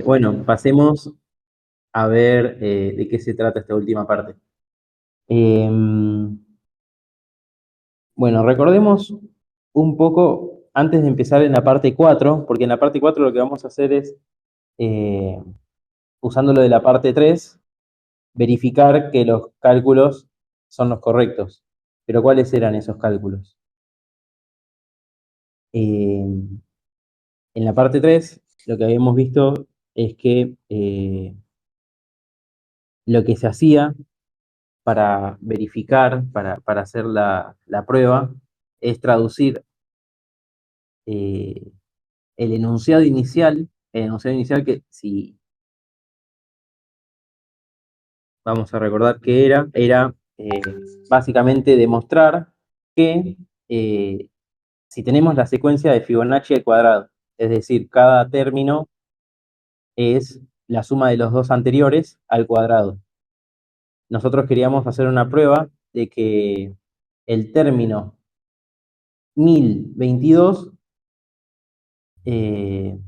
Bueno, pasemos a ver de qué se trata esta última parte. Bueno, recordemos un poco antes de empezar en la parte 4, porque en la parte 4 lo que vamos a hacer es, eh, usando lo de la parte 3, verificar que los cálculos son los correctos. Pero ¿cuáles eran esos cálculos? En la parte 3 lo que habíamos visto es que lo que se hacía para verificar, para hacer la prueba, es traducir eh, el enunciado inicial que si vamos a recordar que era básicamente demostrar que si tenemos la secuencia de Fibonacci al cuadrado, es decir, cada término es la suma de los dos anteriores al cuadrado. Nosotros queríamos hacer una prueba de que el término 1022 eh,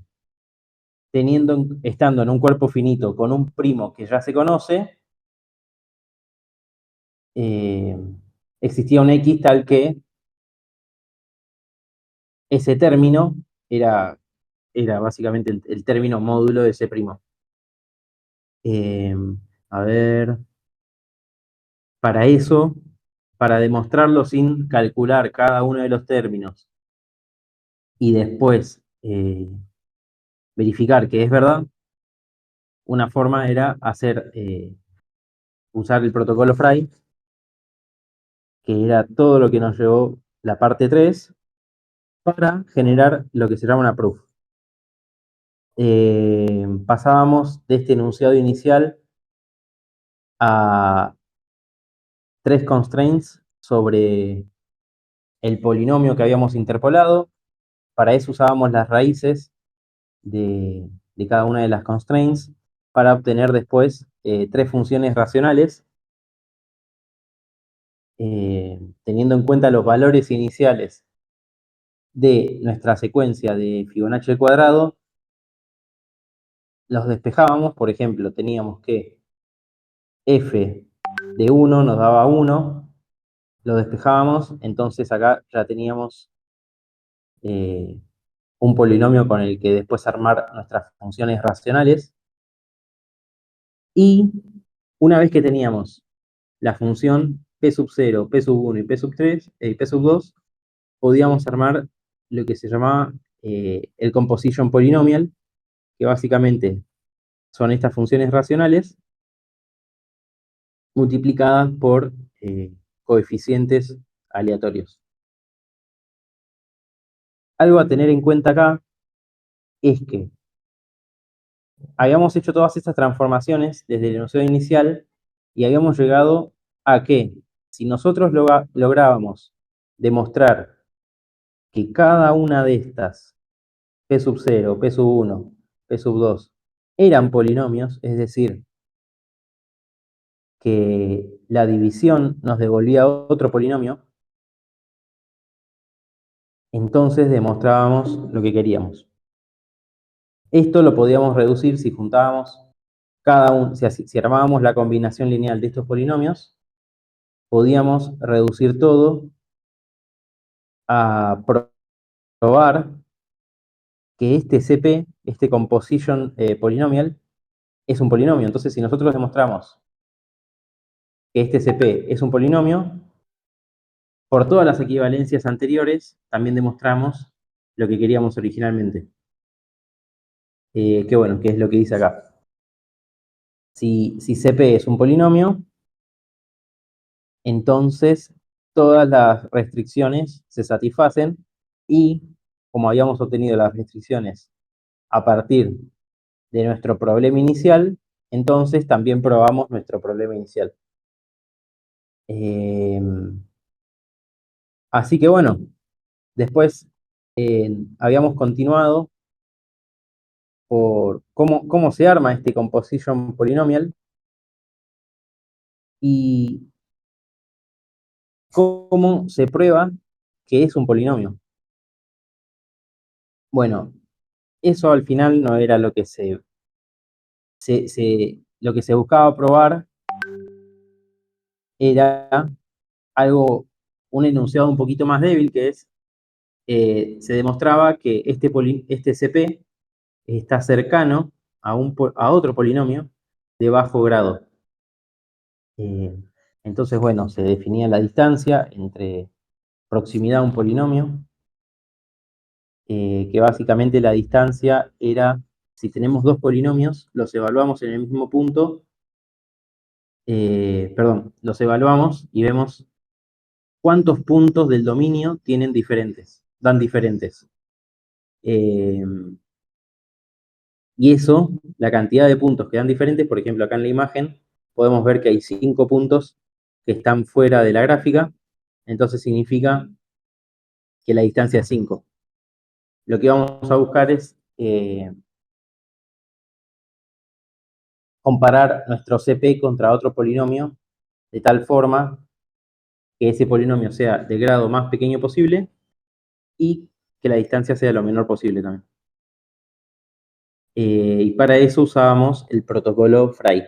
estando en un cuerpo finito con un primo que ya se conoce, eh, existía un X tal que ese término era, era básicamente el término módulo de ese primo. Eh, a ver, para eso, para demostrarlo sin calcular cada uno de los términos y después verificar que es verdad, una forma era usar el protocolo Fry, que era todo lo que nos llevó la parte 3 para generar lo que se llama una proof. Pasábamos de este enunciado inicial a tres constraints sobre el polinomio que habíamos interpolado. Para eso usábamos las raíces de cada una de las constraints para obtener después tres funciones racionales, teniendo en cuenta los valores iniciales de nuestra secuencia de Fibonacci al cuadrado, los despejábamos. Por ejemplo, teníamos que f de 1 nos daba 1, lo despejábamos, entonces acá ya teníamos eh, un polinomio con el que después armar nuestras funciones racionales. Y una vez que teníamos la función p sub 0, p sub 1 y p sub 3 y p sub 2, podíamos armar lo que se llamaba el composition polynomial, que básicamente son estas funciones racionales multiplicadas por coeficientes aleatorios. Algo a tener en cuenta acá es que habíamos hecho todas estas transformaciones desde el enunciado inicial y habíamos llegado a que si nosotros lográbamos demostrar que cada una de estas, p sub 0, p sub 1, p sub 2, eran polinomios, es decir, que la división nos devolvía otro polinomio, entonces demostrábamos lo que queríamos. Esto lo podíamos reducir si juntábamos si armábamos la combinación lineal de estos polinomios, podíamos reducir todo a probar que este CP, este composition polinomial, es un polinomio. Entonces, si nosotros demostramos que este CP es un polinomio, por todas las equivalencias anteriores, también demostramos lo que queríamos originalmente. Que bueno, que es lo que dice acá. Si CP es un polinomio, entonces todas las restricciones se satisfacen y como habíamos obtenido las restricciones a partir de nuestro problema inicial, entonces también probamos nuestro problema inicial. Eh, Así que bueno, después habíamos continuado por cómo se arma este composition polinomial y cómo se prueba que es un polinomio. Bueno, Eso al final no era lo que lo que se buscaba probar, era algo, un enunciado un poquito más débil, que es, se demostraba que este CP está cercano a otro polinomio de bajo grado. Eh, entonces, bueno, se definía la distancia entre proximidad a un polinomio, que básicamente la distancia era, si tenemos dos polinomios, los evaluamos en el mismo punto, perdón, los evaluamos y vemos cuántos puntos del dominio dan diferentes. Eh, y eso, la cantidad de puntos que dan diferentes, por ejemplo, acá en la imagen, podemos ver que hay 5 puntos que están fuera de la gráfica, entonces significa que la distancia es 5. Lo que vamos a buscar es comparar nuestro CP contra otro polinomio de tal forma que ese polinomio sea de grado más pequeño posible y que la distancia sea lo menor posible también. Y para eso usábamos el protocolo Fry.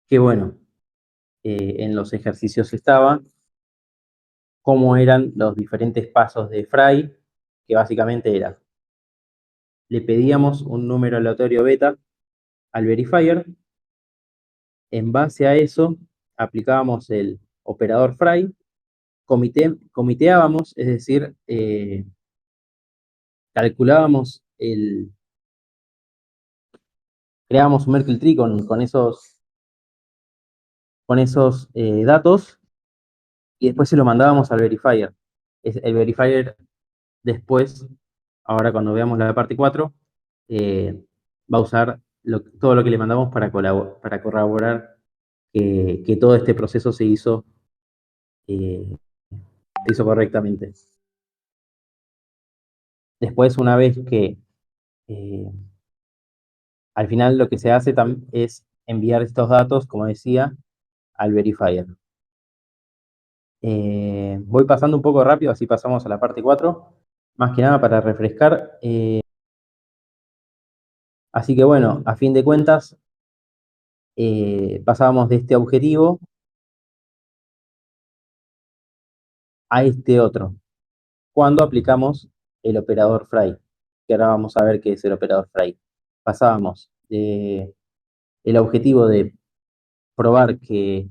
Que bueno, en los ejercicios estaba cómo eran los diferentes pasos de Fry, que básicamente era, le pedíamos un número aleatorio beta al verifier, en base a eso aplicábamos el operador Fry, comiteábamos, es decir, calculábamos creábamos un Merkle tree con esos datos y después se lo mandábamos al verifier. El verifier después, ahora cuando veamos la parte 4, va a usar todo lo que le mandamos para corroborar que todo este proceso se hizo correctamente. Después, una vez que eh, al final lo que se hace es enviar estos datos, como decía, al verifier. Voy pasando un poco rápido, así pasamos a la parte 4, más que nada para refrescar. Así que bueno, a fin de cuentas, pasábamos de este objetivo a este otro, cuando aplicamos el operador Fry, que ahora vamos a ver qué es el operador Fry. Pasábamos el objetivo de probar que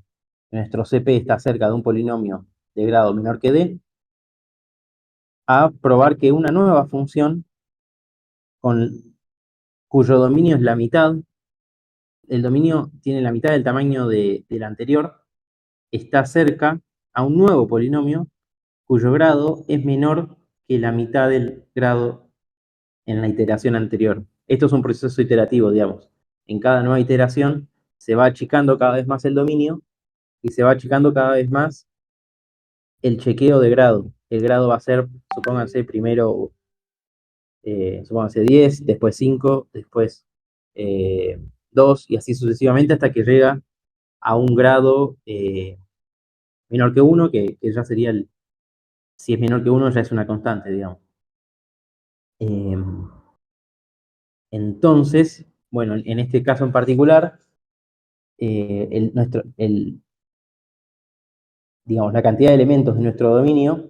nuestro CP está cerca de un polinomio de grado menor que D, a probar que una nueva función cuyo dominio es la mitad, el dominio tiene la mitad del tamaño del anterior, está cerca a un nuevo polinomio cuyo grado es menor que la mitad del grado en la iteración anterior. Esto es un proceso iterativo, digamos. En cada nueva iteración se va achicando cada vez más el dominio y se va achicando cada vez más el chequeo de grado. El grado va a ser, supónganse, primero, supónganse 10, después 5, después 2 y así sucesivamente hasta que llega a un grado menor que 1, que ya sería si es menor que 1 ya es una constante, digamos. Entonces, bueno, en este caso en particular, digamos, la cantidad de elementos de nuestro dominio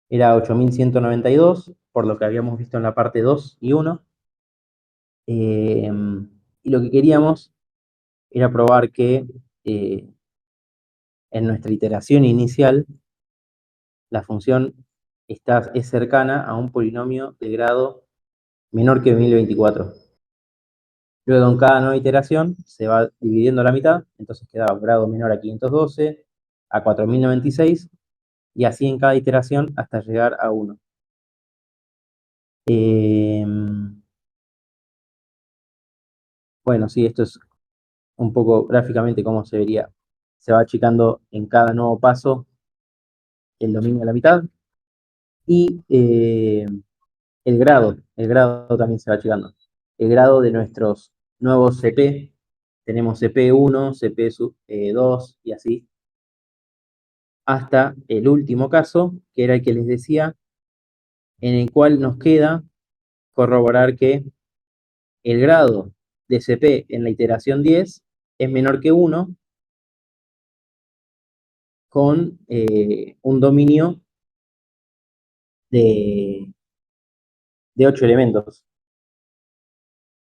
era 8192, por lo que habíamos visto en la parte 2 y 1. Y lo que queríamos era probar que en nuestra iteración inicial la función es cercana a un polinomio de grado menor que 1024. Luego en cada nueva iteración se va dividiendo la mitad, entonces quedaba un grado menor a 512, a 4096, y así en cada iteración hasta llegar a 1. Bueno, sí, esto es un poco gráficamente cómo se vería. Se va achicando en cada nuevo paso el dominio a la mitad y el grado también se va achicando. El grado de nuestros nuevos CP, tenemos CP1, CP2 y así, hasta el último caso, que era el que les decía, en el cual nos queda corroborar que el grado de CP en la iteración 10 es menor que 1 con un dominio de 8 elementos.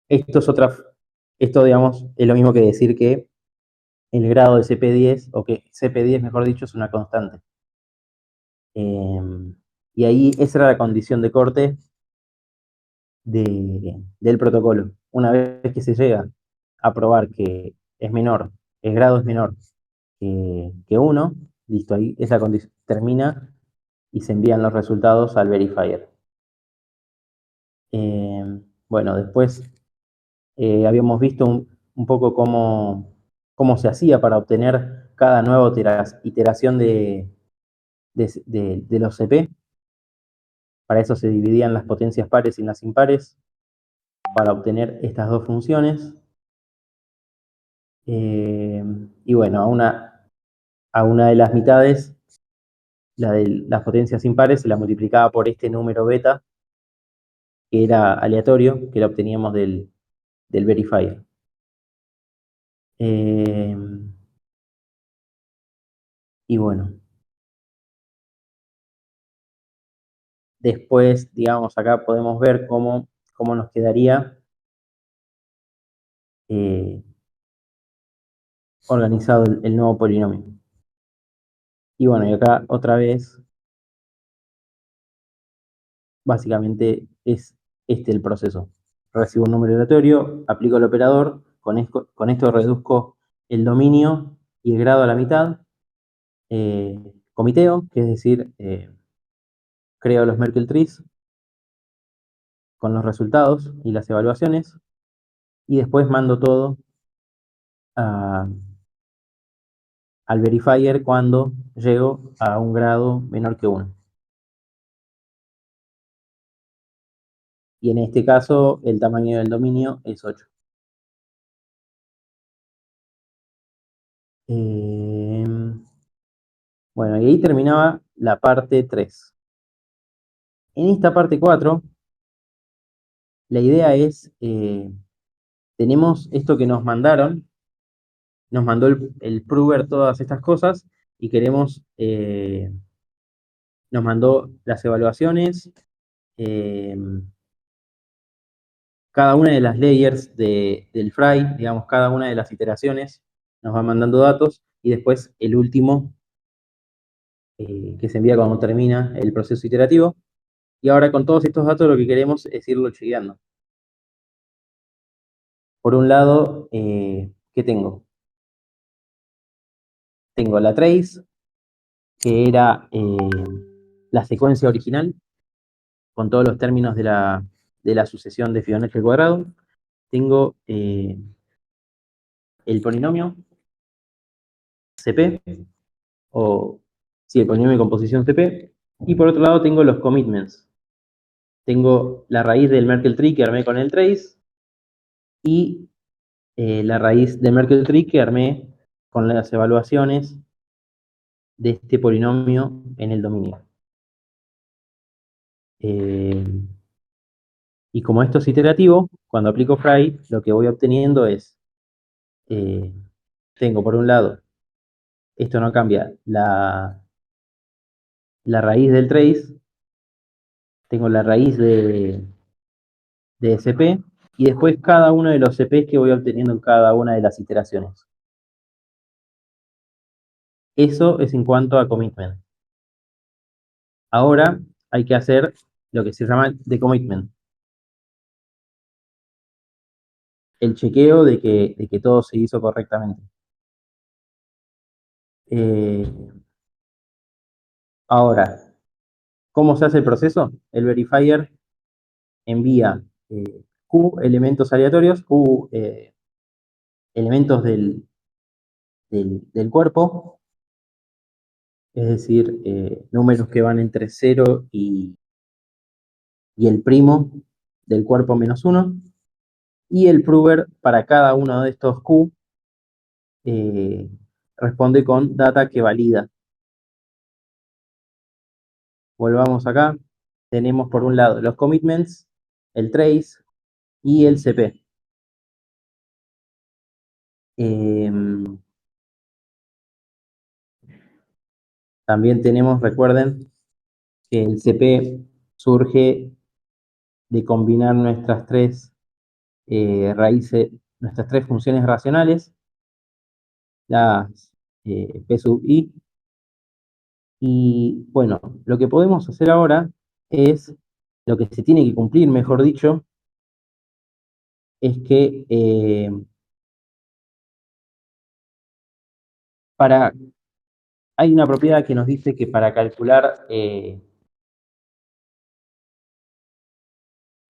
Esto, digamos, es lo mismo que decir que el grado de CP10, o que CP10, mejor dicho, es una constante. Y ahí esa era la condición de corte del protocolo. Una vez que se llega a probar que es menor, el grado es menor que 1, listo, ahí esa condición termina y se envían los resultados al verifier. Bueno, después habíamos visto un poco cómo se hacía para obtener cada nueva iteración de los CP. Para eso se dividían las potencias pares y las impares para obtener estas dos funciones. Y bueno, a una de las mitades, la de las potencias impares, se la multiplicaba por este número beta, que era aleatorio, que lo obteníamos del verifier. Y bueno, después, digamos, acá podemos ver cómo nos quedaría organizado el nuevo polinomio. Y bueno, y acá otra vez, básicamente es este el proceso. Recibo un número aleatorio, aplico el operador, con esto reduzco el dominio y el grado a la mitad, comiteo, que es decir, creo los Merkle trees con los resultados y las evaluaciones, y después mando todo al verifier cuando llego a un grado menor que 1. Y en este caso, el tamaño del dominio es 8. Bueno, y ahí terminaba la parte 3. En esta parte 4, la idea es, tenemos esto que nos mandaron, nos mandó el prover todas estas cosas y nos mandó las evaluaciones, cada una de las layers del fry, digamos, cada una de las iteraciones nos va mandando datos y después el último que se envía cuando termina el proceso iterativo. Y ahora con todos estos datos lo que queremos es irlo chequeando. Por un lado, ¿qué tengo? Tengo la trace, que era la secuencia original, con todos los términos de la sucesión de Fibonacci al cuadrado. Tengo el polinomio CP, o sí, el polinomio de composición CP. Y por otro lado tengo los commitments. Tengo la raíz del Merkle tree que armé con el trace y la raíz del Merkle tree que armé con las evaluaciones de este polinomio en el dominio. Y como esto es iterativo, cuando aplico fry, lo que voy obteniendo es, tengo por un lado, esto no cambia, la raíz del trace, tengo la raíz de SP, y después cada uno de los CPs que voy obteniendo en cada una de las iteraciones. Eso es en cuanto a commitment. Ahora hay que hacer lo que se llama decommitment. El chequeo de que todo se hizo correctamente. Ahora, ¿cómo se hace el proceso? El verifier envía Q elementos aleatorios, Q elementos del cuerpo, es decir, números que van entre 0 y el primo del cuerpo menos 1, y el prover para cada uno de estos Q responde con data que valida. Volvamos acá, tenemos por un lado los commitments, el trace y el CP. También tenemos, recuerden, que el CP surge de combinar nuestras tres raíces, nuestras tres funciones racionales, las P sub I. Y bueno, lo que podemos hacer ahora es, lo que se tiene que cumplir, mejor dicho, es que hay una propiedad que nos dice que para calcular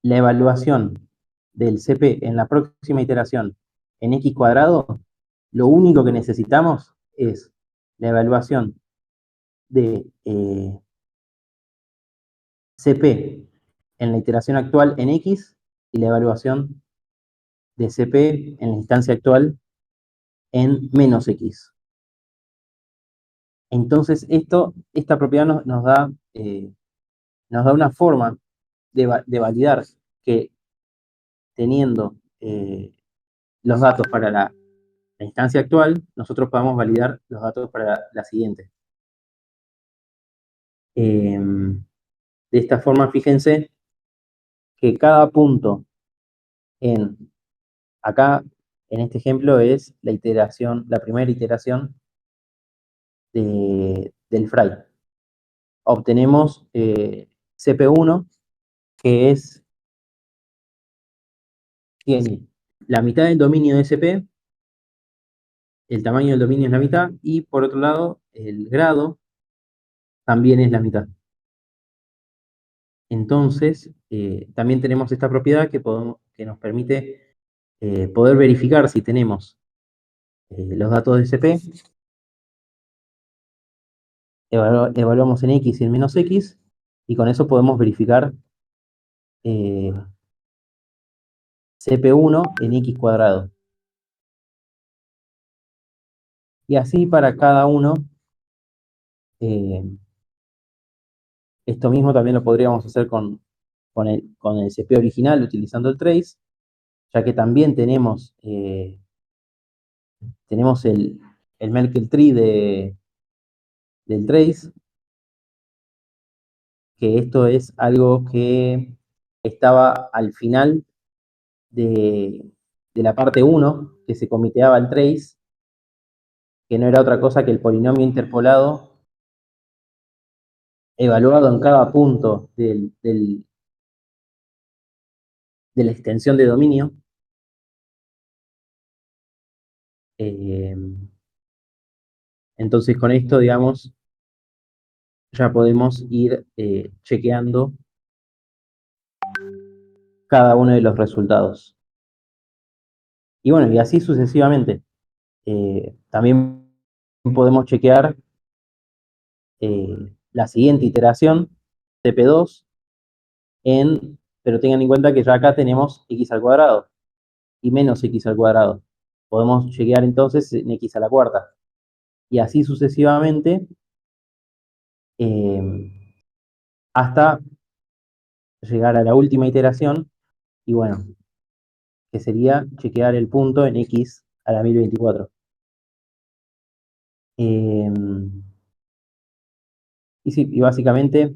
la evaluación del CP en la próxima iteración en x cuadrado, lo único que necesitamos es la evaluación de CP en la iteración actual en x y la evaluación de CP en la instancia actual en menos x. Entonces, esta propiedad nos da una forma de validar que teniendo los datos para la instancia actual, nosotros podemos validar los datos para la siguiente. De esta forma, fíjense que cada punto acá, en este ejemplo, es la primera iteración del fray. Obtenemos CP1, que tiene la mitad del dominio de CP, el tamaño del dominio es la mitad, y por otro lado, el grado también es la mitad. Entonces, también tenemos esta propiedad que nos permite poder verificar si tenemos los datos de CP, evaluamos en X y en menos X, y con eso podemos verificar CP1 en X cuadrado. Y así para cada uno, esto mismo también lo podríamos hacer con el CP original utilizando el trace, ya que también tenemos el Merkle Tree del trace, que esto es algo que estaba al final de la parte 1, que se comiteaba el trace, que no era otra cosa que el polinomio interpolado evaluado en cada punto de la extensión de dominio. Entonces con esto, digamos, ya podemos ir chequeando cada uno de los resultados. Y bueno, y así sucesivamente. También podemos chequear la siguiente iteración, CP2, pero tengan en cuenta que ya acá tenemos x al cuadrado y menos x al cuadrado. Podemos chequear entonces en x a la cuarta. Y así sucesivamente hasta llegar a la última iteración. Y bueno, que sería chequear el punto en x a la 1024. Y sí, y básicamente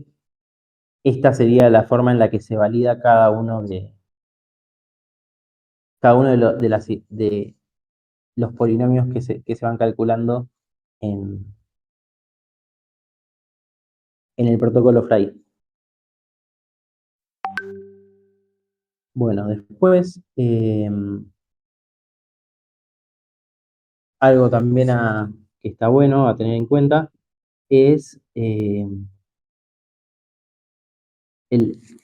esta sería la forma en la que se valida de los polinomios que se van calculando en el protocolo Fry. Bueno, después, algo también que está bueno a tener en cuenta es el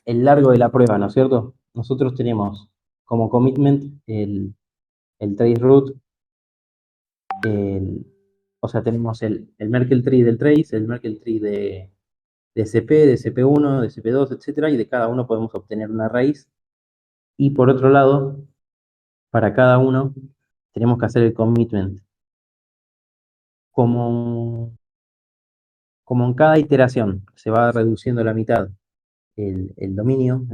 largo de la prueba, ¿no es cierto? Nosotros tenemos como commitment el traceroute, o sea, tenemos el Merkle tree del trace, el Merkle tree de CP, de CP1, de CP2, etcétera, y de cada uno podemos obtener una raíz. Y por otro lado, para cada uno tenemos que hacer el commitment. Como en cada iteración se va reduciendo la mitad el dominio,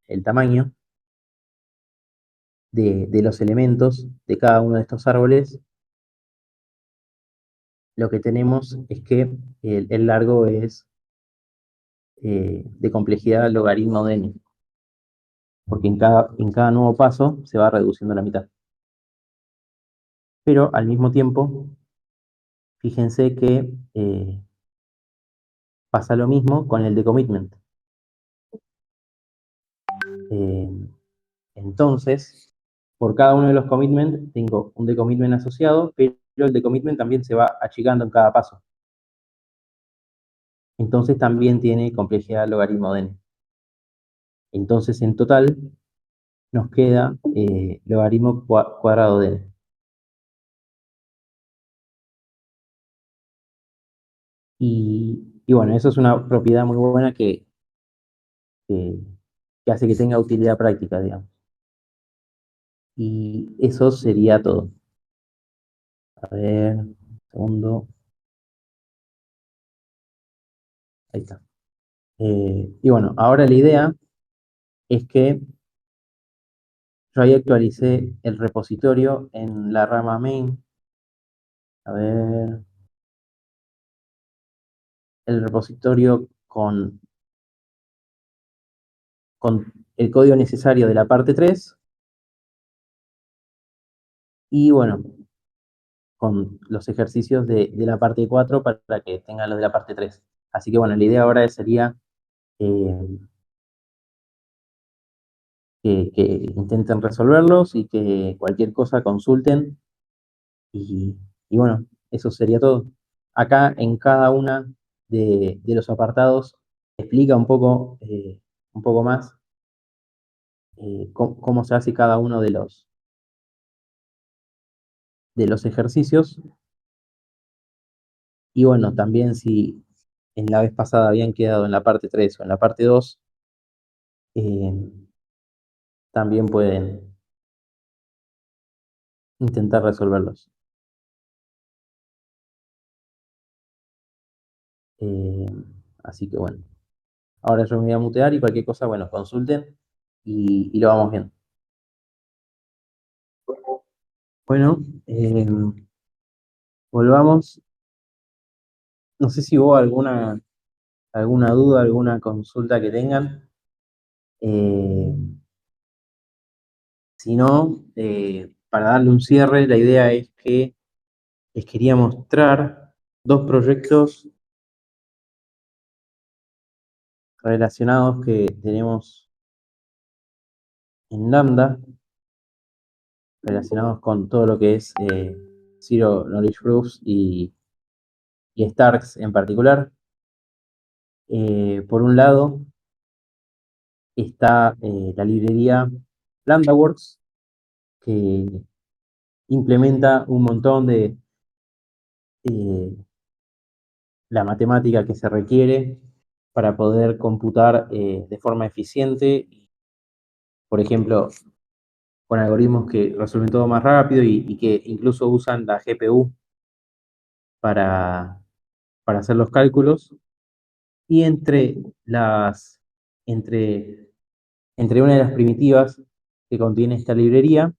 el tamaño de los elementos de cada uno de estos árboles, lo que tenemos es que el largo es de complejidad logaritmo de n, porque en cada nuevo paso se va reduciendo la mitad. Pero al mismo tiempo, fíjense que pasa lo mismo con el decommitment. Eh, entonces, por cada uno de los commitments tengo un decommitment asociado, pero el decommitment también se va achicando en cada paso. Entonces también tiene complejidad logaritmo de n. Entonces en total nos queda logaritmo cuadrado de n. Y bueno, eso es una propiedad muy buena que, que hace que tenga utilidad práctica, digamos. Y eso sería todo. A ver, un segundo. Ahí está. Y bueno, ahora la idea es que yo ahí actualicé el repositorio en la rama main. A ver, el repositorio con el código necesario de la parte 3 y bueno, con los ejercicios de la parte 4 para que tengan los de la parte 3. Así que bueno, la idea ahora sería eh, que intenten resolverlos y que cualquier cosa consulten. Y, y bueno, eso sería todo. Acá en cada una de los apartados explica un poco más cómo se hace cada uno de los ejercicios. Y bueno, también si en la vez pasada habían quedado en la parte 3 o en la parte 2, eh, también pueden intentar resolverlos. Eh, Así que bueno, ahora yo me voy a mutear y cualquier cosa, bueno, consulten y lo vamos viendo. Bueno, volvamos. No sé si hubo alguna duda, alguna consulta que tengan. Eh, Si no, para darle un cierre, la idea es que les quería mostrar dos proyectos relacionados que tenemos en Lambda, relacionados con todo lo que es Zero Knowledge Proofs y Starks en particular. Por un lado está la librería LambdaWorks, que implementa un montón de la matemática que se requiere para poder computar de forma eficiente, por ejemplo, con algoritmos que resuelven todo más rápido y que incluso usan la GPU para, para hacer los cálculos. Y entre, entre una de las primitivas que contiene esta librería,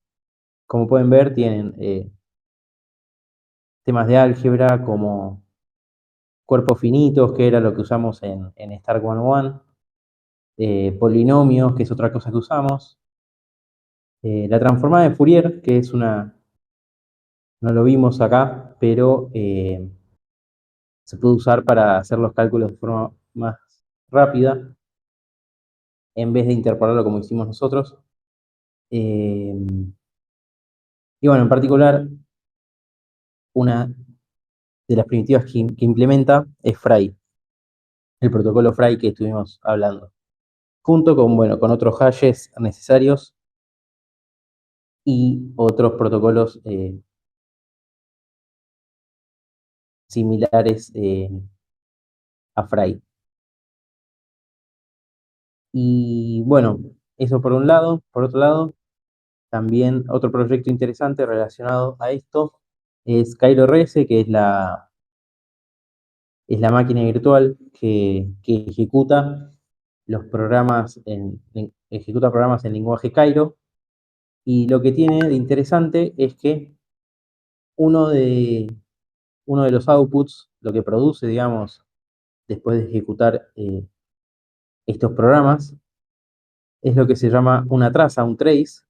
como pueden ver, tienen temas de álgebra como cuerpos finitos, que era lo que usamos en Star 101, polinomios, que es otra cosa que usamos, la transformada de Fourier, que es no lo vimos acá, pero se puede usar para hacer los cálculos de forma más rápida, en vez de interpolarlo como hicimos nosotros. Eh, y bueno, en particular, una de las primitivas que implementa es Fry, el protocolo Fry que estuvimos hablando, junto con, bueno, con otros hashes necesarios y otros protocolos similares a Fry. Y bueno, eso por un lado. Por otro lado, también otro proyecto interesante relacionado a esto es CairoRS, que es la máquina virtual que ejecuta los programas ejecuta programas en lenguaje Cairo, y lo que tiene de interesante es que uno de, uno de los outputs, lo que produce, digamos, después de ejecutar estos programas, es lo que se llama una traza, un trace,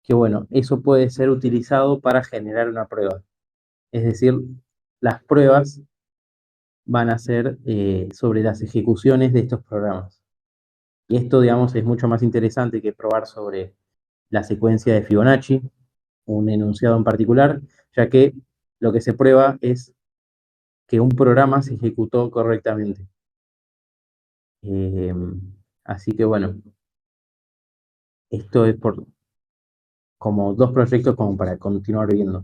que bueno, eso puede ser utilizado para generar una prueba. Es decir, las pruebas van a ser sobre las ejecuciones de estos programas. Y esto, digamos, es mucho más interesante que probar sobre la secuencia de Fibonacci, un enunciado en particular, ya que lo que se prueba es que un programa se ejecutó correctamente. Eh, Así que bueno, esto es por como dos proyectos como para continuar viendo.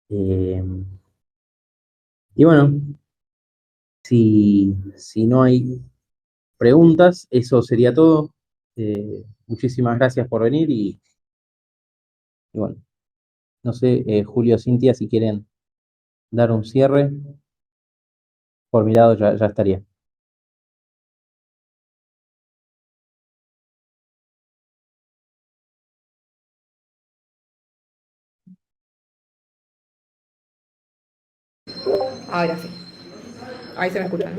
Eh, y bueno, si no hay preguntas, eso sería todo. Muchísimas gracias por venir y bueno, no sé, Julio, Cintia, si quieren dar un cierre, por mi lado ya estaría. Ahora sí. Ahí se me escucha, ¿no?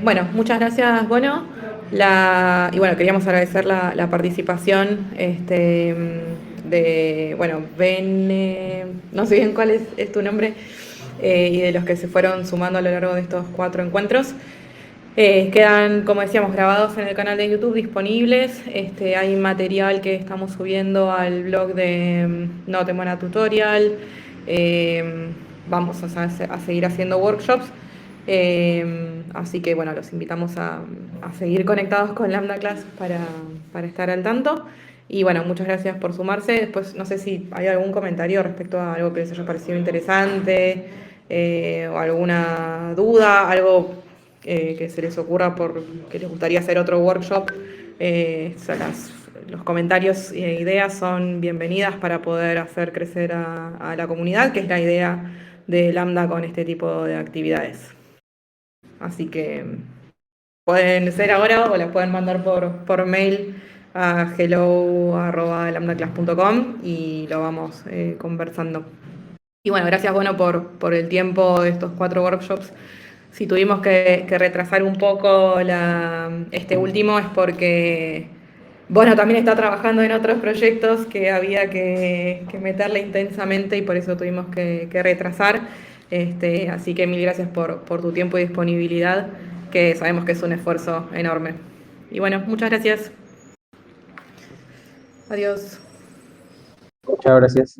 Bueno, muchas gracias, Bono. Y bueno, queríamos agradecer la participación de, bueno, Ben, no sé bien cuál es tu nombre, y de los que se fueron sumando a lo largo de estos 4 encuentros. Quedan, como decíamos, grabados en el canal de YouTube disponibles. Hay material que estamos subiendo al blog de No Temora Tutorial. Eh, Vamos a seguir haciendo workshops. Así que bueno, los invitamos a seguir conectados con Lambda Class para estar al tanto. Y bueno, muchas gracias por sumarse. Después no sé si hay algún comentario respecto a algo que les haya parecido interesante, o alguna duda, algo que se les ocurra por que les gustaría hacer otro workshop. Los comentarios e ideas son bienvenidas para poder hacer crecer a la comunidad, que es la idea de Lambda con este tipo de actividades. Así que pueden ser ahora o las pueden mandar por mail a hello@lambdaclass.com y lo vamos conversando. Y bueno, gracias, bueno, por el tiempo de estos 4 workshops. Si tuvimos que retrasar un poco este último es porque, bueno, también está trabajando en otros proyectos que había que meterle intensamente y por eso tuvimos que retrasar. Así que mil gracias por tu tiempo y disponibilidad, que sabemos que es un esfuerzo enorme. Y bueno, muchas gracias. Adiós. Muchas gracias.